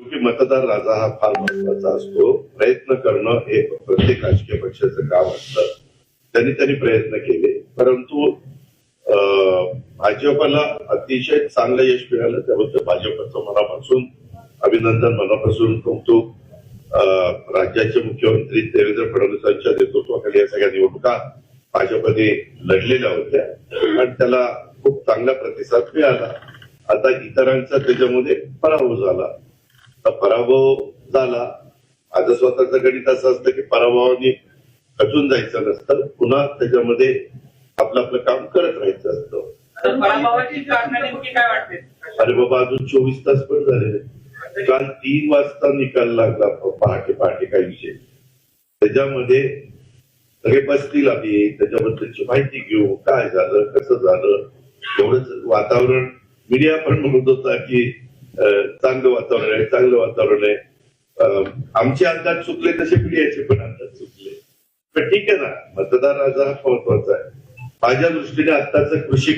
की मतदार राजा हा फार महत्वाचा असतो. प्रयत्न करणं हे प्रत्येक राजकीय पक्षाचं काम असतं. त्यांनी प्रयत्न केले, परंतु भाजपला अतिशय चांगलं यश मिळालं. त्याबद्दल भाजपचं मनापासून अभिनंदन, मनापासून कौतुक. राज्याचे मुख्यमंत्री देवेंद्र फडणवीसांच्या नेतृत्वाखाली या सगळ्या निवडणुका भाजपने लढलेल्या होत्या आणि त्याला खूप चांगला प्रतिसाद मिळाला. आता इतरांचा त्याच्यामध्ये पराभव झाला. पराभव झाला, माझं स्वतःचं गणित असं असतं की पराभवाने खचून जायचं नसतं, पुन्हा त्याच्यामध्ये आपलं आपलं काम करत राहायचं असतं. पराभवाची कारणं नेमकी काय वाटते? अरे बाबा, अजून 24 तास पण झाले. काल 3 वाजता निकाल लागला, पहाटे काही विषय. त्याच्यामध्ये सगळे बसतील, आम्ही त्याच्याबद्दलची माहिती घेऊ, काय झालं, कसं झालं. एवढंच वातावरण मीडिया पण म्हणत होता की चांगलं वातावरण आहे. आमचे अंदाज चुकले तसे मीडियाचे पण अंदाज चुकले. पण ठीक आहे ना, मतदार राजा हा महत्वाचा आहे. माझ्या दृष्टीने आत्ताचं कृषी